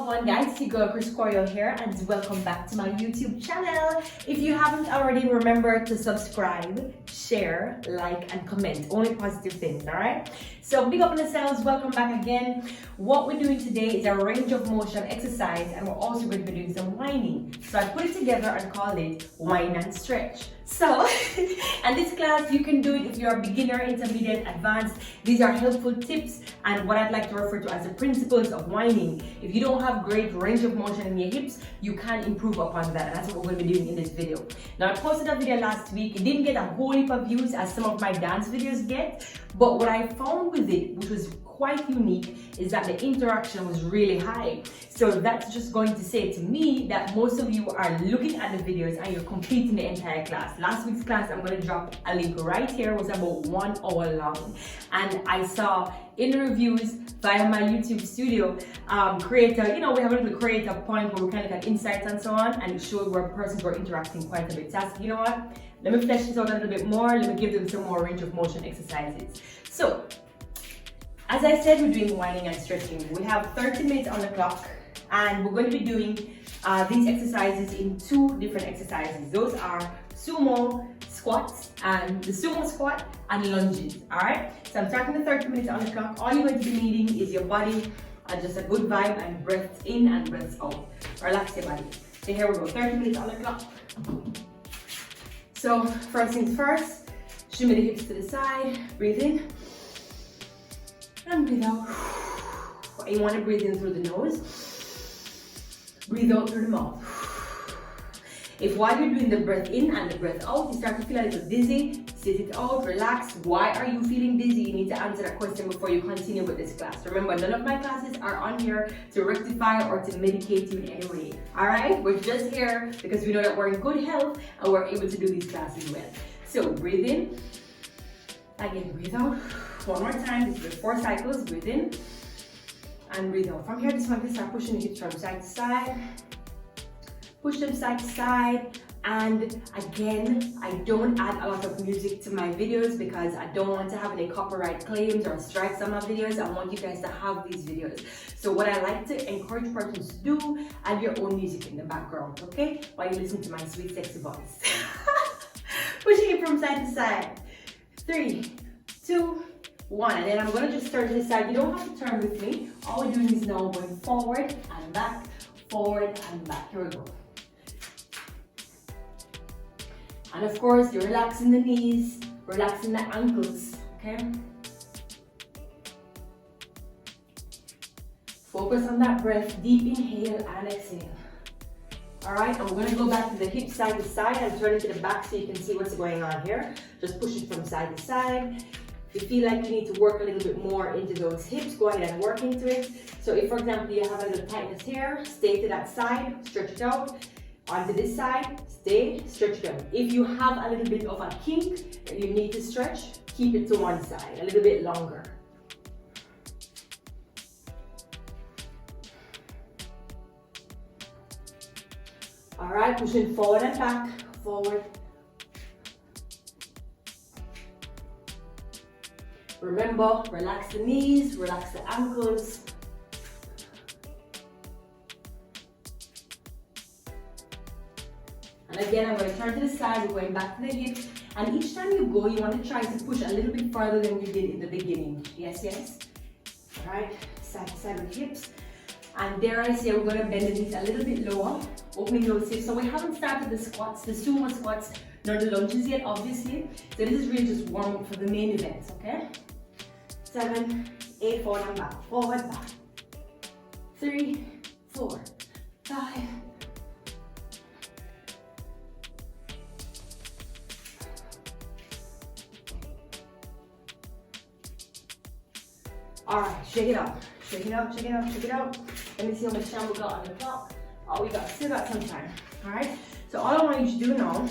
Wagwan guys, it's your girl Choreo here and welcome back to my YouTube channel. If you haven't already, remember to subscribe, share, like and comment. Only positive things, alright? So big up on yourselves, welcome back again. What we're doing today is a range of motion exercise and we're also going to be doing some whining. So I put it together and called it whine and stretch. So, and this class you can do it if you're a beginner, intermediate, advanced. These are helpful tips and what I'd like to refer to as the principles of whining. If you don't have great range of motion in your hips, you can improve upon that, and that's what we're going to be doing in this video. Now I posted a video last week. It didn't get a whole heap of views as some of my dance videos get, but what I found with it, which was quite unique, is that the interaction was really high. So that's just going to say to me that most of you are looking at the videos and you're completing the entire class. Last week's class, I'm going to drop a link right here, was about 1 hour long, and I saw in the reviews via my YouTube studio creator, you know, we have a little creator point where we kind of get insights and so on, and it showed where persons were interacting quite a bit. So I said, you know what, let me flesh this out a little bit more, let me give them some more range of motion exercises. So as I said, we're doing whining and stretching. We have 30 minutes on the clock and we're going to be doing these exercises in 2 different exercises. Those are Sumo squats and the Sumo squat and lunges, all right? So I'm starting the 30 minutes on the clock. All you're going to be needing is your body and just a good vibe and breaths in and breaths out. Relax your body. So here we go, 30 minutes on the clock. So first things first, shimmy the hips to the side, breathe in and breathe out. You want to breathe in through the nose, breathe out through the mouth. If while you're doing the breath in and the breath out, you start to feel a little dizzy, sit it out, relax. Why are you feeling dizzy? You need to answer that question before you continue with this class. Remember, none of my classes are on here to rectify or to medicate you in any way. Alright? We're just here because we know that we're in good health and we're able to do these classes well. So breathe in, again breathe out. One more time, this is 4 cycles, breathe in and breathe out. From here, just want to start pushing the hips from side to side. Push them side to side, and again, I don't add a lot of music to my videos because I don't want to have any copyright claims or strikes on my videos. I want you guys to have these videos. So what I like to encourage persons to do, add your own music in the background, okay? While you listen to my sweet, sexy voice. Pushing it from side to side. 3, 2, 1, and then I'm going to just turn to the side. You don't have to turn with me. All we're doing is now going forward and back, forward and back. Here we go. And of course, you're relaxing the knees, relaxing the ankles, okay? Focus on that breath, deep inhale and exhale. All right, and we're gonna go back to the hip side to side and turn it to the back so you can see what's going on here. Just push it from side to side. If you feel like you need to work a little bit more into those hips, go ahead and work into it. So if, for example, you have a little tightness here, stay to that side, stretch it out. Onto this side, stay, stretch it out. If you have a little bit of a kink that you need to stretch, keep it to one side, a little bit longer. All right, pushing forward and back, forward. Remember, relax the knees, relax the ankles. And again, I'm going to turn to the side, we're going back to the hip. And each time you go, you want to try to push a little bit further than you did in the beginning. Yes, yes. All right, side to side with the hips. And there I say we're going to bend the knees a little bit lower, opening those hips. So we haven't started the squats, the Sumo squats, nor the lunges yet, obviously. So this is really just warm up for the main events, okay? 7, 8, forward and back, forward, back. 3, 4, 5. All right, shake it out, shake it out, shake it out, shake it out. Let me see how much time we got on the clock. Oh, we still got some time. All right, so all I want you to do now,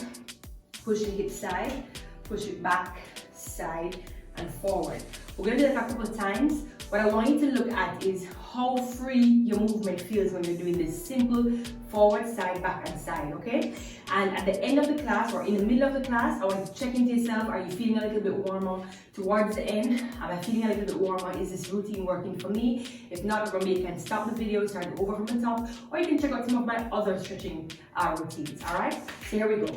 push the hip side, push it back, side, and forward. We're gonna do that a couple of times. what I want you to look at is how free your movement feels when you're doing this simple forward, side, back, and side, okay? And at the end of the class or in the middle of the class, I want you to check into yourself. Are you feeling a little bit warmer towards the end? Am I feeling a little bit warmer? Is this routine working for me? If not, remember you can stop the video, start over from the top, or you can check out some of my other stretching routines, all right? So here we go.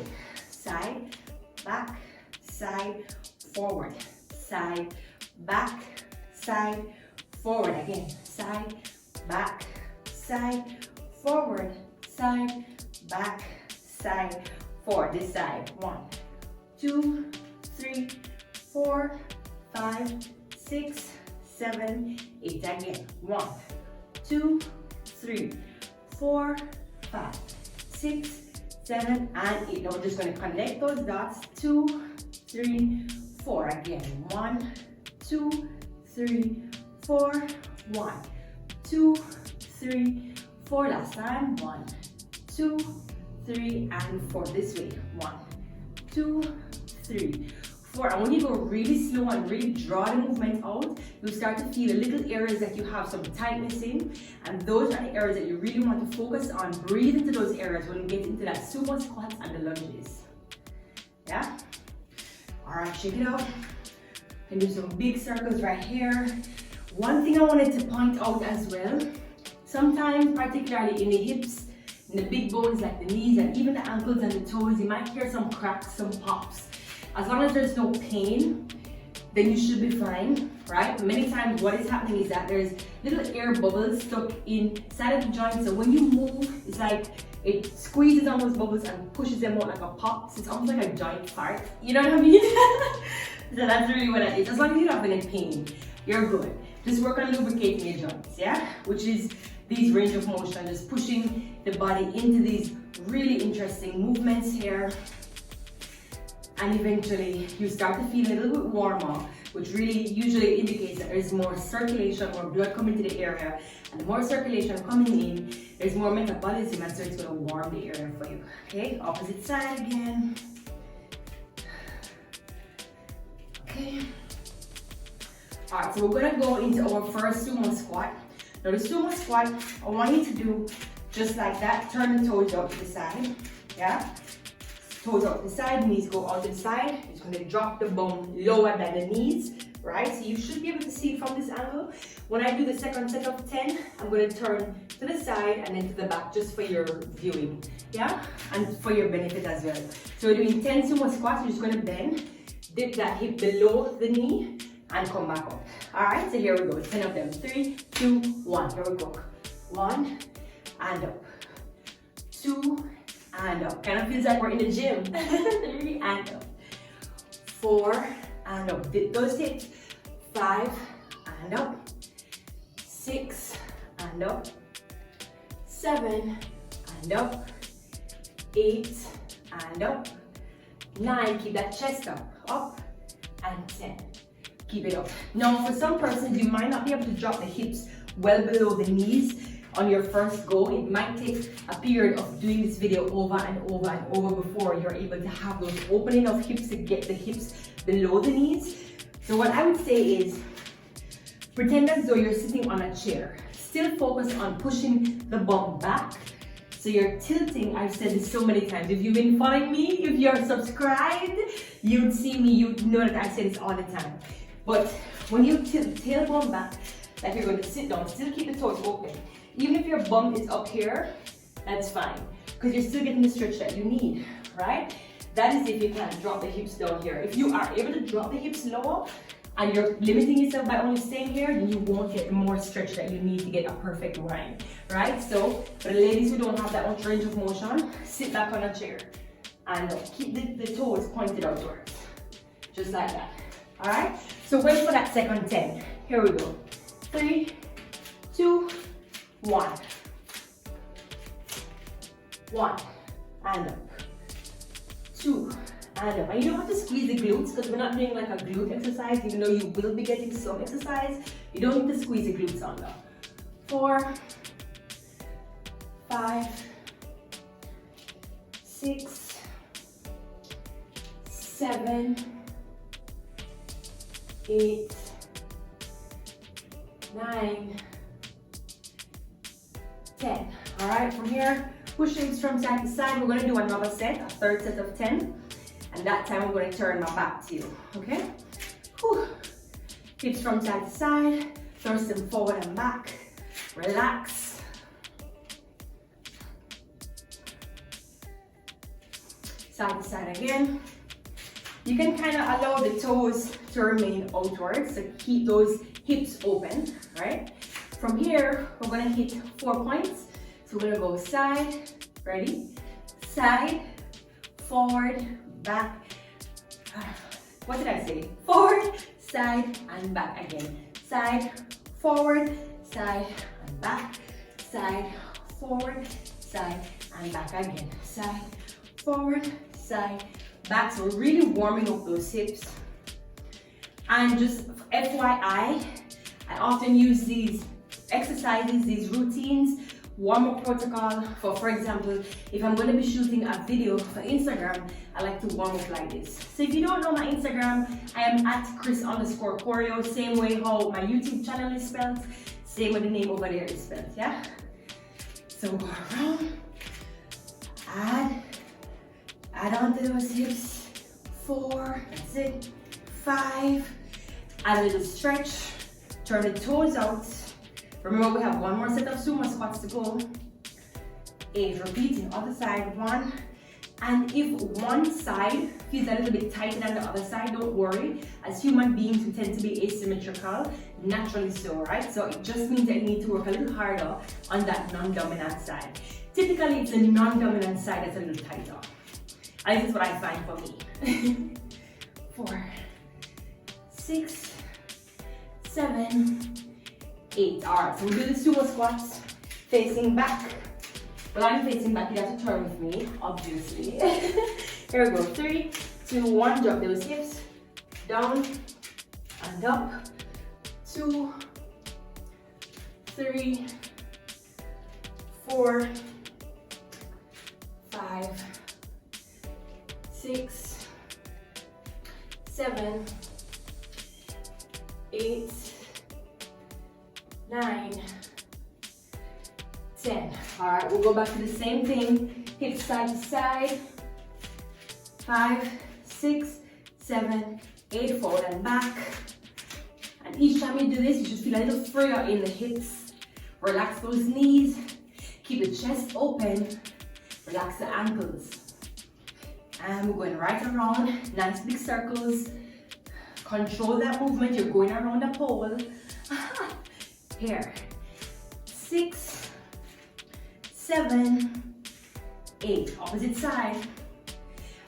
Side, back, side, forward, side, back, side, forward. Again, side, back, side, forward, side, back, side, forward. This side. 1, 2, 3, 4, 5, 6, 7, 8. Again. 1, 2, 3, 4, 5, 6, 7, and 8. Now we're just going to connect those dots. 2, 3, 4. Again. 1, 2, 3, 4. 1, 2, 3, 4. Last time. 1, 2, 3, and 4. This way. 1, 2, 3, 4. And when you go really slow and really draw the movement out, you'll start to feel the little areas that you have some tightness in, and those are the areas that you really want to focus on. Breathe into those areas when you get into that sumo squats and the lunges. Yeah? Alright, shake it out. And do some big circles right here. One thing I wanted to point out as well, sometimes, particularly in the hips, in the big bones like the knees and even the ankles and the toes, you might hear some cracks, some pops. As long as there's no pain, then you should be fine, right? Many times what is happening is that there's little air bubbles stuck inside of the joint, so when you move, it's like it squeezes on those bubbles and pushes them out like a pop. So it's almost like a giant fart, you know what I mean? So that's really what it is. As long as you don't have any pain, you're good. Just work on lubricating your joints, yeah? Which is these range of motion, just pushing the body into these really interesting movements here. And eventually you start to feel a little bit warmer, which really usually indicates that there's more circulation, more blood coming to the area. And the more circulation coming in, there's more metabolism, and so it's going to warm the area for you. Okay, opposite side again. Okay. Alright, so we're going to go into our first sumo squat. Now the sumo squat, I want you to do just like that. Turn the toes out to the side. Yeah? Toes out to the side, knees go out to the side. You're just going to drop the bum lower than the knees, right? So you should be able to see it from this angle. When I do the second set of 10, I'm going to turn to the side and then to the back just for your viewing, yeah? And for your benefit as well. So we're doing 10 sumo squats. You're just going to bend, dip that hip below the knee, and come back up. All right, so here we go. 10 of them. 3, 2, 1. Here we go. 1 and up. 2 and up. Kind of feels like we're in the gym. 3 and up. 4 and up. Dip those hips. 5 and up. 6 and up. 7 and up. 8 and up. 9. Keep that chest up. Up. And 10. Keep it up. Now, for some persons, you might not be able to drop the hips well below the knees on your first go. It might take a period of doing this video over and over and over before you're able to have those opening of hips to get the hips below the knees. So what I would say is, pretend as though you're sitting on a chair. Still focus on pushing the bum back. So you're tilting. I've said this so many times. If you've been following me, if you're subscribed, you'd see me, you'd know that I say this all the time. But when you tilt the tailbone back, like you're going to sit down, still keep the toes open. Even if your bum is up here, that's fine, because you're still getting the stretch that you need, right? That is if you can't drop the hips down here. If you are able to drop the hips lower and you're limiting yourself by only staying here, then you won't get the more stretch that you need to get a perfect whine, right? So for the ladies who don't have that much range of motion, sit back on a chair and keep the toes pointed outwards, just like that. All right, so wait for that second 10. Here we go. 3, 2, 1. 1 and up. 2 and up. And you don't have to squeeze the glutes because we're not doing like a glute exercise, even though you will be getting some exercise. You don't need to squeeze the glutes on though. 4, 5, 6, 7, 8, 9, 10. All right, from here, push hips from side to side. We're gonna do another set, a third set of 10. And that time I'm gonna turn my back to you, okay? Whew. Hips from side to side, thrust them forward and back. Relax. Side to side again. You can kind of allow the toes to remain outwards, so keep those hips open, right? From here, we're gonna hit 4 points. So we're gonna go side, ready? Side, forward, back. What did I say? Forward, side, and back again. Side, forward, side, and back. Side, forward, side, and back again. Side, forward, side, back. So we're really warming up those hips. And just FYI, I often use these exercises, these routines, warm-up protocol for example, if I'm going to be shooting a video for Instagram, I like to warm up like this. So if you don't know my Instagram, I am at Chris_Choreo, same way how my YouTube channel is spelled, same way the name over there is spelled, yeah? So go around, add on to those hips, 4, that's it, 5, add a little stretch, turn the toes out. Remember, we have one more set of sumo squats to go. 8, repeating other side, 1. And if one side feels a little bit tighter than the other side, don't worry. As human beings, we tend to be asymmetrical, naturally so, right? So it just means that you need to work a little harder on that non-dominant side. Typically, it's the non-dominant side that's a little tighter. And this is what I find for me. 4, 6, 7, 8. All right, so we do the sumo squats facing back. Well, I'm facing back, you have to turn with me, obviously. Here we go, 3, 2, 1, drop those hips, down and up, 2, 3, 4, 5, 6, 7, 8, 9, 10. All right, we'll go back to the same thing. Hips side to side. 5, 6, 7, 8, forward and back. And each time you do this, you should feel a little freer in the hips. Relax those knees. Keep the chest open. Relax the ankles. And we're going right around. Nice big circles. Control that movement. You're going around the pole. Here. 6, 7, 8. Opposite side.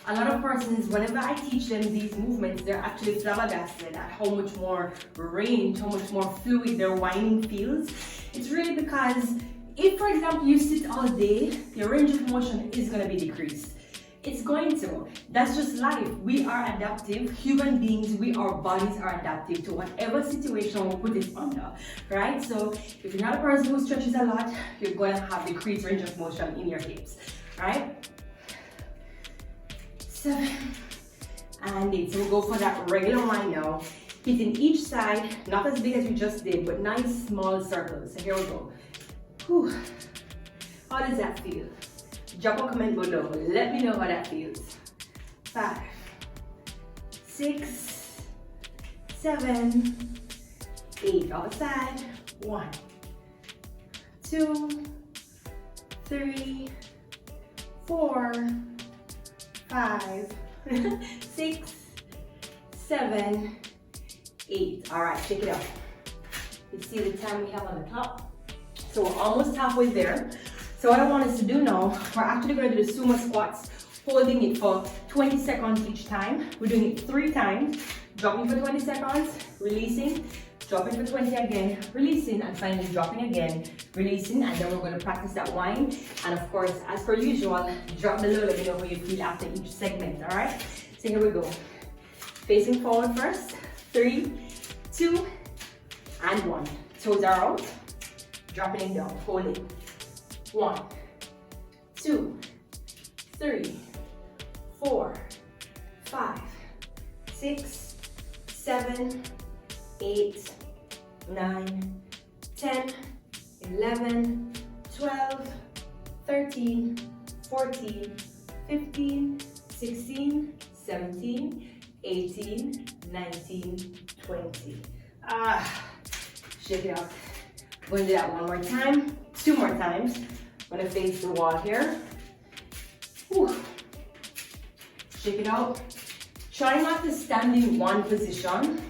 A lot of persons, whenever I teach them these movements, they're actually flabbergasted at how much more range, how much more fluid their whining feels. It's really because if, for example, you sit all day, your range of motion is going to be decreased. It's going to. That's just life. We are adaptive. Human beings, our bodies are adaptive to whatever situation we put it under, right? So if you're not a person who stretches a lot, you're going to have decreased range of motion in your hips, right? 7 and 8. So we'll go for that regular whine now. Hitting each side, not as big as we just did, but nice small circles. So here we go. Whew. How does that feel? Drop a comment below. Let me know how that feels. 5, 6, 7, 8. Other side. 1, 2, 3, 4, 5, 6, 7, 8. All right, check it out. You see the time we have on the clock? So we're almost halfway there. So what I want us to do now, we're actually going to do the sumo squats, holding it for 20 seconds each time. We're doing it 3 times, dropping for 20 seconds, releasing, dropping for 20 again, releasing, and finally dropping again, releasing, and then we're going to practice that whine. And of course, as per usual, drop below, let me know how you feel after each segment, all right? So here we go. Facing forward first, 3, 2, and 1. Toes are out, dropping it down, holding. 1, 2, 3, 4, 5, 6, 7, 8, 9, 10, 11, 12, 13, 14, 15, 16, 17, 18, 19, 20. Shake it out. I'm going to do that one more time, 2 more times. I'm going to face the wall here. Whew. Shake it out. Try not to stand in one position,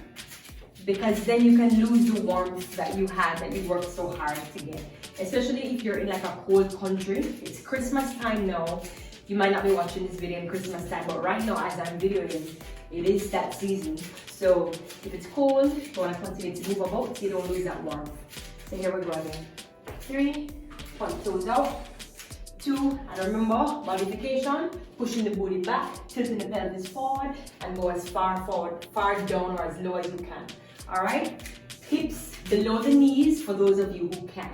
because then you can lose the warmth that you had, that you worked so hard to get. Especially if you're in like a cold country. It's Christmas time now. You might not be watching this video in Christmas time, but right now as I'm videoing, it is that season. So if it's cold, you want to continue to move about so you don't lose that warmth. So here we go again. 3, point toes out. 2, and remember, modification, pushing the booty back, tilting the pelvis forward, and go as far forward, far down, or as low as you can. All right? Hips below the knees for those of you who can.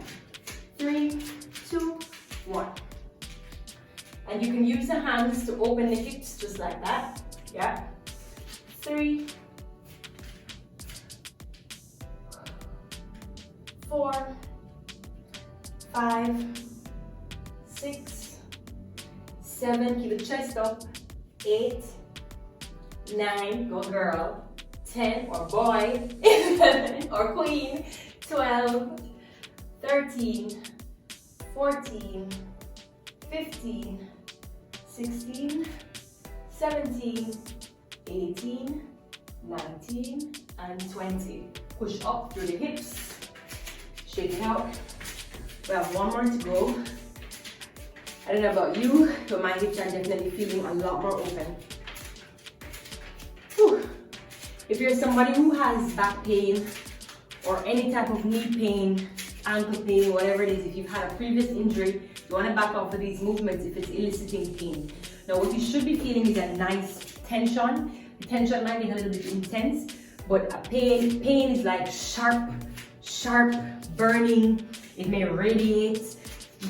3, 2, 1. And you can use the hands to open the hips just like that. Yeah. 3, 4, 5, 6, 7, keep the chest up. 8, 9, go girl. 10, or boy, or queen. 12, 13, 14, 15, 16, 17, 18, 19, and 20. Push up through the hips. Shake it out. We have 1 more to go. I don't know about you, but my hips are definitely feeling a lot more open. Whew. If you're somebody who has back pain or any type of knee pain, ankle pain, whatever it is, if you've had a previous injury, you want to back off of these movements if it's eliciting pain. Now what you should be feeling is a nice tension. The tension might be a little bit intense, but a pain is like sharp, burning. It may radiate.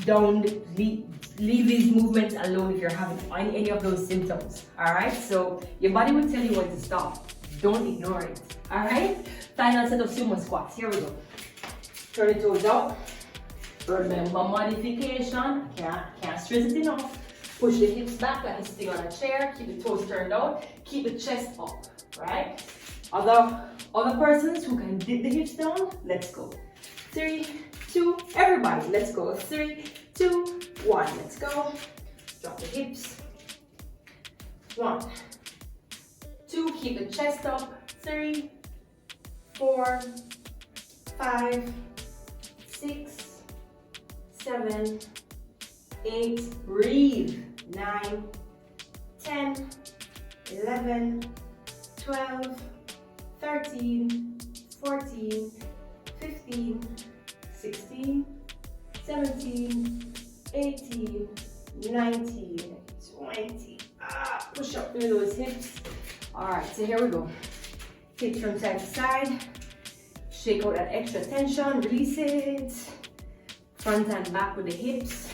Don't leave these movements alone if you're having any of those symptoms. All right, so your body will tell you when to stop. Don't ignore it. All right, final set of sumo squats. Here we go. Turn the toes out. Remember modification. Can't stress it enough. Push the hips back like you're sitting on a chair. Keep the toes turned out. Keep the chest up. Right. Other persons who can dip the hips down. Let's go. 3, 2. Everybody, let's go. 3, 2, 1. Let's go. Drop the hips. 1, 2. Keep the chest up. 3, 4, 5, 6, 7, 8. Breathe. 9, 10, 11, 12, 13, 14, 15, 16, 17, 18, 19, 20. Push up through those hips. All right, so here we go. Hips from side to side. Shake out that extra tension, release it. Front and back with the hips.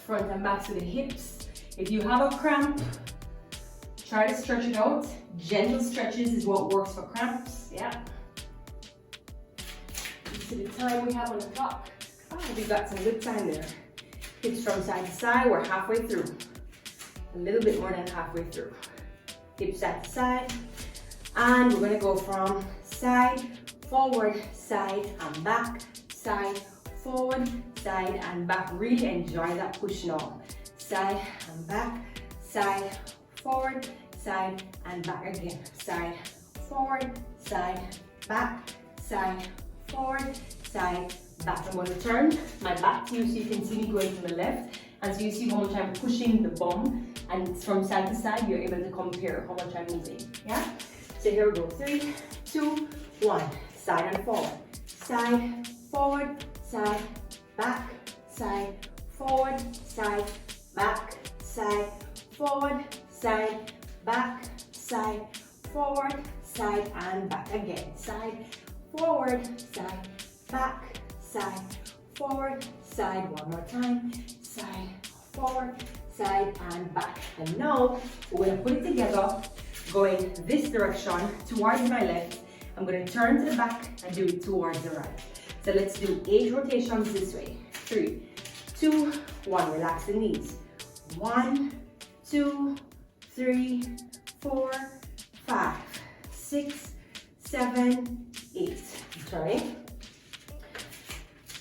Front and back to the hips. If you have a cramp, try to stretch it out. Gentle stretches is what works for cramps. Yeah. You see the time we have on the clock. We got some good time there. Hips from side to side. We're halfway through. A little bit more than halfway through. Hips side to side. And we're going to go from side, forward, side, and back. Side, forward, side, and back. Really enjoy that push now. Side and back. Side, forward, side, and back again. Side, forward, side, back. Side, forward, side, back. I'm going to turn my back to you so you can see me going to the left. And so you see how much I'm pushing the bum. And from side to side, you're able to compare how much I'm moving. Yeah? So here we go. 3, 2, 1. Side and forward. Side, forward, side, back, side, forward, side, back, side, forward, side, back, side, forward, side, and back again. Side, forward, side, back, side, forward, side. One more time. Side, forward, side, and back. And now we're going to put it together, going this direction towards my left. I'm going to turn to the back and do it towards the right. So let's do 8 rotations this way. 3, 2, 1. Relax the knees. 1, 2, 3, 4, 5, 6, 7, 8. Turning.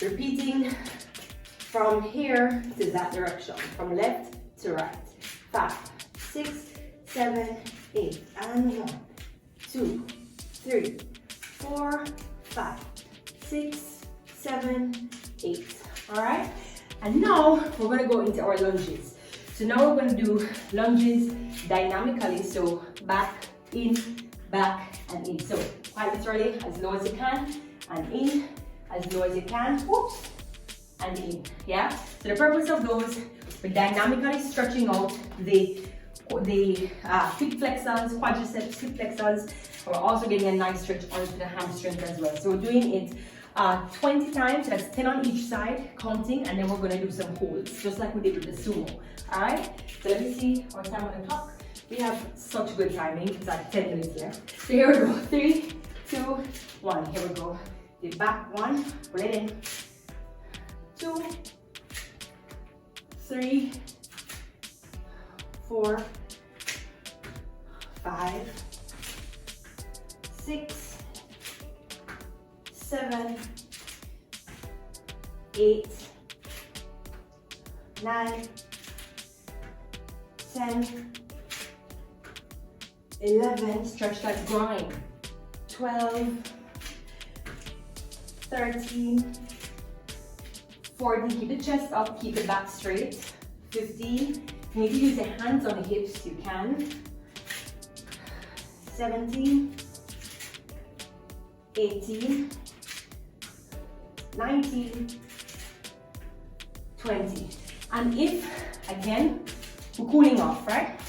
Repeating from here to that direction, from left to right. 5, 6, 7, 8. And 1, 2, 3, 4, 5, 6, 7, 8. All right. And now we're going to go into our lunges. So now we're going to do lunges dynamically. So back, in, back, and in. So quite literally as low as you can, and in, as low as you can. Whoops, and in. Yeah. So the purpose of those, we're dynamically stretching out the hip flexors, quadriceps, hip flexors. We're also getting a nice stretch onto the hamstrings as well. So we're doing it 20 times, that's 10 on each side, counting, and then we're going to do some holds, just like we did with the sumo. All right, so let me see our time on the clock. We have such good timing, it's like 10 minutes left. So here we go, 3, 2, 1, here we go. The back 1, pull it in, 2, 3, 4, 5, 6, 7, 8, 9, 10, 11, stretch that groin, 12, 13, 14, keep the chest up, keep the back straight, 15, if you need to use the hands on the hips, you can, 17, 18, 19, 20. And if, again, we're cooling off, right?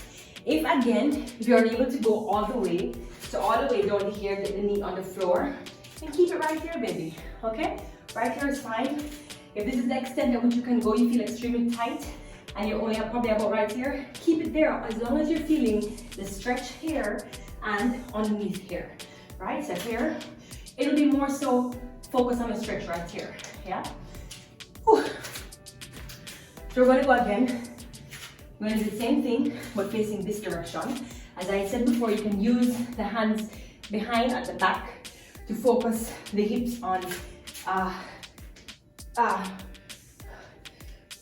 If you're able to go all the way, so all the way down here, get the knee on the floor, and keep it right here, baby, okay? Right here is fine. If this is the extent at which you can go, you feel extremely tight, and you're only probably about right here, keep it there, as long as you're feeling the stretch here and underneath here, right? So here, it'll be more so focus on the stretch right here, yeah? Whew. So we're going to go again. We're going to do the same thing, but facing this direction. As I said before, you can use the hands behind at the back to focus the hips on,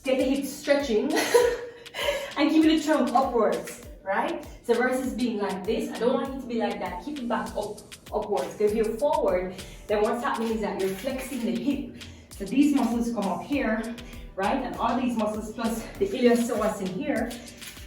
get the hips stretching and keeping the trunk upwards, right? So versus being like this, I don't want you to be like that. Keep it back upwards. Because if you're forward, then what's happening is that you're flexing the hip. So these muscles come up here, right? And all these muscles plus the iliopsoas in here.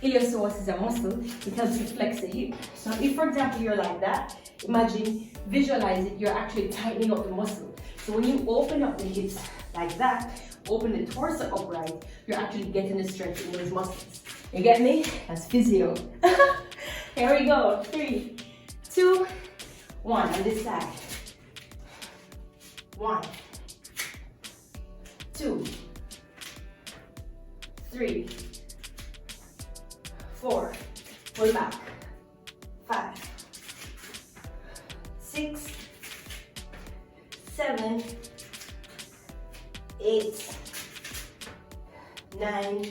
Iliopsoas is a muscle. It helps you flex the hip. So if, for example, you're like that, imagine, visualize it, you're actually tightening up the muscle. So when you open up the hips like that, open the torso upright, you're actually getting the strength in those muscles. You get me? That's physio. Here we go. 3, 2, 1. On this side. 1, 2, 3, 4. Pull back. 5, 6, 7, 8, 9,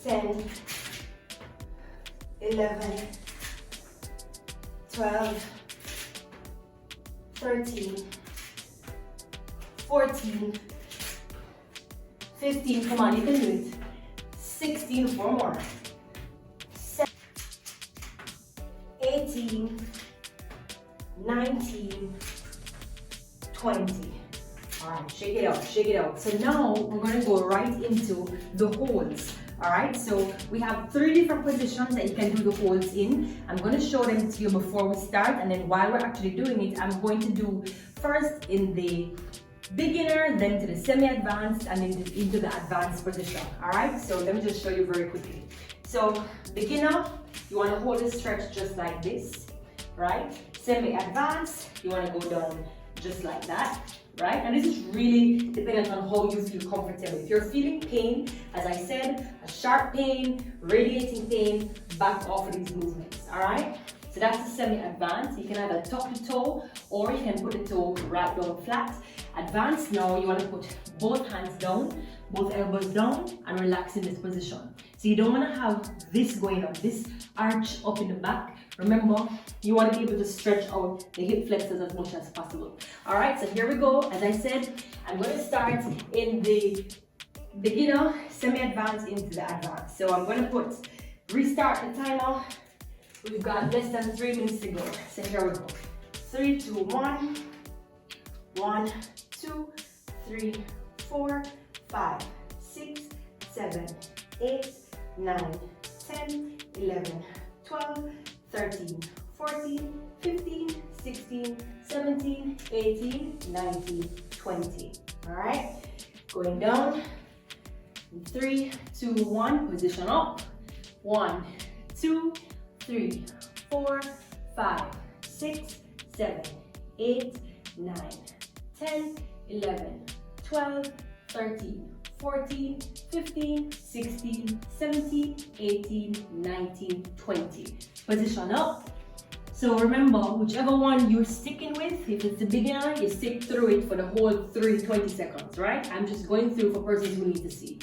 10, 11, 12, 13, 14, 15, come on, you can do it. 16, 4 more. 18, 19, 20. All right, shake it out, shake it out. So now we're going to go right into the holds. All right, so we have 3 different positions that you can do the holds in. I'm going to show them to you before we start, and then while we're actually doing it, I'm going to do first in the beginner, then to the semi-advanced, and then into the advanced position. All right, so let me just show you very quickly. So beginner, you want to hold the stretch just like this, right? Semi-advanced, you want to go down just like that, right? And this is really dependent on how you feel comfortable. If you're feeling pain, as I said, a sharp pain, radiating pain, back off of these movements, all right? So that's a semi-advanced. You can either tuck the toe or you can put the toe right down flat. Advanced now, you want to put both hands down, both elbows down, and relax in this position. So you don't want to have this going up, this arch up in the back. Remember, you want to be able to stretch out the hip flexors as much as possible. All right, so here we go. As I said, I'm going to start in the beginner, semi-advanced into the advanced. So I'm going to restart the timer. We've got less than 3 minutes to go. So here we go. 3, 2, 1. 1, 2, 3, 4, 5, 6, 7, 8, 9, 10, 11, 12, 13, 14, 15, 16, 17, 18, 19, 20. All right, going down. 3, 2, 1, position up. 1, 2, 3, 4, 5, 6, 7, 8, 9, 10, 11, 12, 13, 14, 15, 16, 17, 18, 19, 20. Position up. So remember, whichever one you're sticking with, if it's the beginner, you stick through it for the whole 20 seconds, right? I'm just going through for persons who need to see.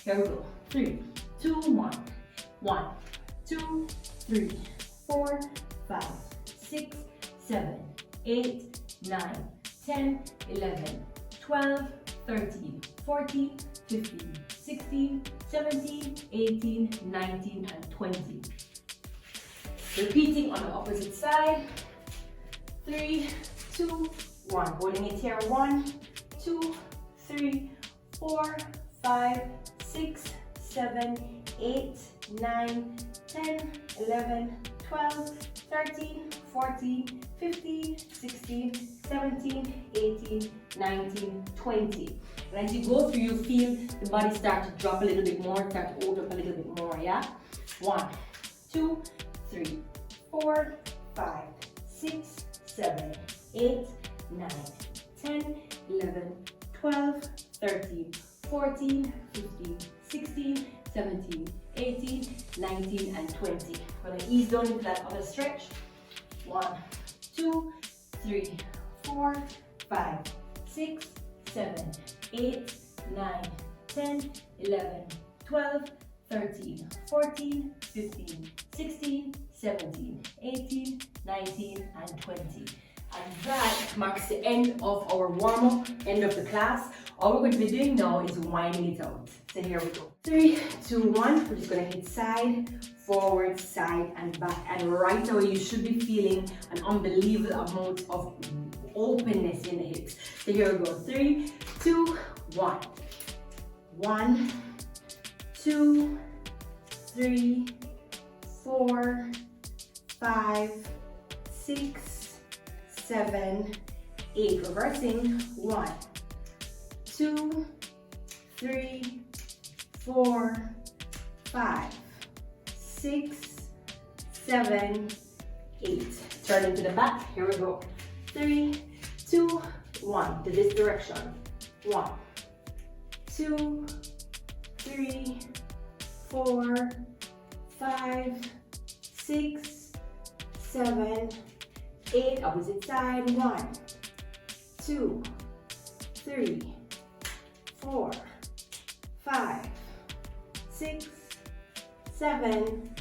Here we go. 3, 2, 1. 1, 2, 3, 4, 5, 6, 7, 8, 9, 10, 11, 12, 13, 14, 15, 16, 17, 18, 19, and 20. Repeating on the opposite side. 3, 2, 1. Holding it here. 1, 2, 3, 4, 5, 6, 7, 8, 9, 10, 11, 12, 13, 14, 15, 16, 17, 18, 19, 20. And as you go through, you feel the body start to drop a little bit more, start to open up a little bit more, yeah? 1, 2, 3, 4, 5, 6, 7, 8, 9, 10, 11, 12, 13, 14, 15, 16, 17, 18, 19, and 20. We're going to ease down into that other stretch. 1, 2, 3, 4, 5, 6, 7, 8, 9, 10, 11, 12, 13, 14, 15, 16, 17, 18, 19, and 20. And that marks the end of our warm-up, end of the class. All we're going to be doing now is winding it out. So here we go. 3, 2, 1. We're just going to hit side, forward, side, and back. And right now you should be feeling an unbelievable amount of openness in the hips. So here we go. 3, 2, 1. 1, 2, 3, 4, 5, 6, 7, 8. Reversing. 1, 2, 3, 4, 5, 6, 7, 8. Turning to the back. Here we go. 3, 2, 1. To this direction. 1, 2, 3, 4, 5, 6, 7, 8. Opposite side. 1, 2, 3, 4, 5, 6, 7,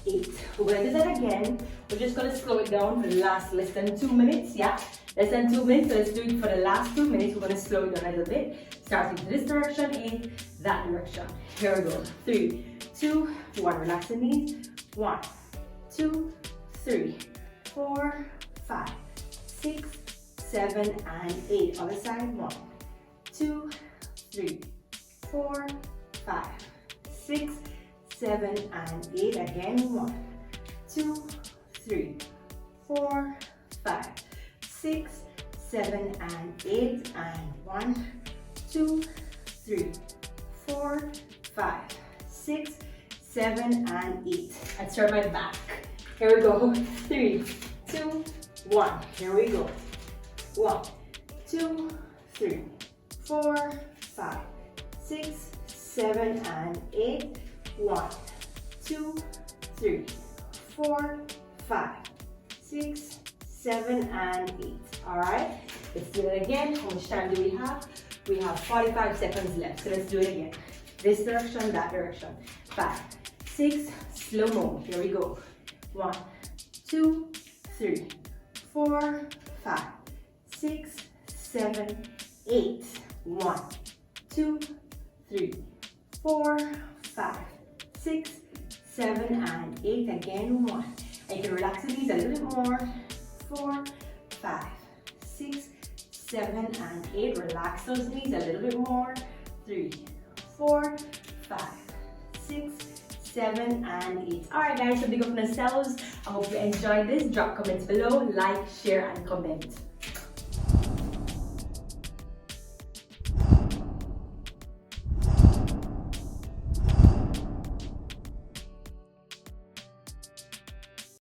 8. We're going to do that again. We're just going to slow it down for the last less than 2 minutes. Yeah, less than 2 minutes. So let's do it for the last 2 minutes. We're going to slow it down a little bit. Starting to this direction, in that direction. Here we go. 3, 2, 1. Relax the knees. 1, 2, 3, 4, 5, 6, 7, and 8. Other side. 1, 2, 3, 4, 5, 6, 7, and 8. Again. 1, 2, 3, 4, 5, 6, 7, and 8. And 1, 2, 3, 4, 5, 6, 7, and 8. I turn my back. Here we go. 3, 2, 1. Here we go. 1, 2, 3, 4, 5, 6, 7, and 8. 1, 2, 3, 4, 5, 6, 7, and 8. All right, let's do it again. How much time do we have? We have 45 seconds left. So let's do it again. This direction, that direction. 5, 6, slow-mo. Here we go. 1, 2, 3, 4, 5, 6, 7, 8. 1, 2, 3, 4, 5, 6, 7, and 8. Again, 1. And you can relax the knees a little bit more. 4, 5, 6, 7, and 8. Relax those knees a little bit more. 3, 4, 5, 6, 7, and 8. Alright guys, so big up on yourselves. I hope you enjoyed this. Drop comments below, like, share, and comment.